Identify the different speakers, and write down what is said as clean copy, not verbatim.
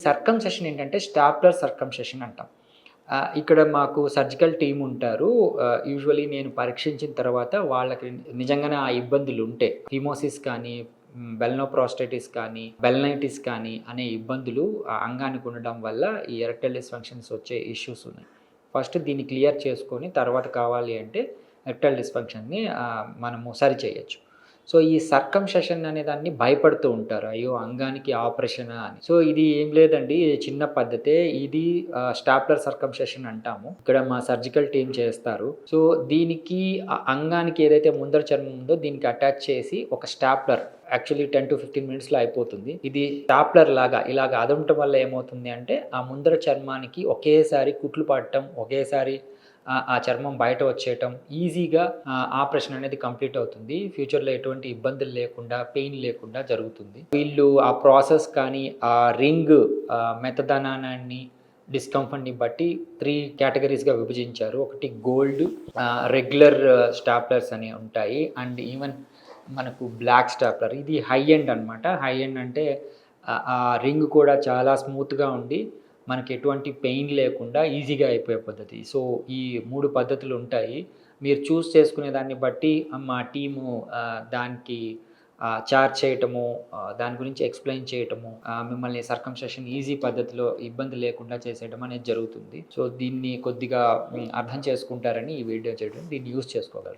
Speaker 1: Circumcision ఏంటంటే stapler circumcision అంటాం. ఇక్కడ మాకు సర్జికల్ టీమ్ ఉంటారు. యూజువల్లీ నేను పరీక్షించిన తర్వాత వాళ్ళకి నిజంగానే ఆ ఇబ్బందులుంటే ఫిమోసిస్ కానీ, బెల్నోప్రోస్టేటిస్ కానీ, బెల్నైటిస్ కానీ అనే ఇబ్బందులు ఆ అంగానికి ఉండడం వల్ల ఈ ఎరెక్టైల్ డిస్‌ఫంక్షన్స్ వచ్చే ఇష్యూస్ ఉన్నాయి. ఫస్ట్ దీన్ని క్లియర్ చేసుకొని తర్వాత కావాలి అంటే ఎరెక్టైల్ డిస్‌ఫంక్షన్‌ని మనము సరిచేయొచ్చు. సో, ఈ సర్కంసెషన్ అనే దాన్ని భయపడుతూ ఉంటారు. అయ్యో! అంగానికి ఆపరేషనా అని. సో, ఇది ఏం లేదండి. ఇది చిన్న పద్ధతే. ఇది స్టాప్లర్ సర్కంసెషన్ అంటాము. ఇక్కడ మా సర్జికల్ టీమ్ చేస్తారు. సో, దీనికి అంగానికి ఏదైతే ముందర చర్మం ఉందో దీనికి అటాచ్ చేసి ఒక స్టాప్లర్ యాక్చువల్లీ 10-15 మినిట్స్‌లో అయిపోతుంది. ఇది స్టాప్లర్ లాగా ఇలాగ అదమటం వల్ల ఏమవుతుంది అంటే ఆ ముందర చర్మానికి ఒకేసారి కుట్లు పడటం, ఒకేసారి ఆ చర్మం బయట వచ్చేయటం, ఈజీగా ఆపరేషన్ అనేది కంప్లీట్ అవుతుంది. ఫ్యూచర్‌లో ఎటువంటి ఇబ్బందులు లేకుండా, పెయిన్ లేకుండా జరుగుతుంది. వీళ్ళు ఆ ప్రాసెస్ కానీ, ఆ రింగ్ మెత్తదనాన్ని, డిస్కంఫర్ట్‌ని బట్టి 3 కేటగరీస్‌గా విభజించారు. ఒకటి గోల్డ్, రెగ్యులర్ స్టాప్లర్స్ అని ఉంటాయి. అండ్ ఈవెన్ మనకు బ్లాక్ స్టాప్లర్. ఇది హై ఎండ్ అనమాట. హై ఎండ్ అంటే ఆ రింగ్ కూడా చాలా స్మూత్‌గా ఉండి మనకి ఎటువంటి పెయిన్ లేకుండా ఈజీగా అయిపోయే పద్ధతి. సో, ఈ 3 పద్ధతులుంటాయి. మీరు చేసుకునే దాన్ని బట్టి మా టీము దానికి చార్జ్ చేయటము, దాని గురించి ఎక్స్‌ప్లెయిన్ చేయటము, మిమ్మల్ని సర్కంసెషన్ ఈజీ పద్ధతిలో ఇబ్బంది లేకుండా చేసేయడం అనేది జరుగుతుంది. సో, దీన్ని కొద్దిగా అర్థం చేసుకుంటారని ఈ వీడియో చేయడం. దీన్ని యూజ్ చేసుకోగలరు.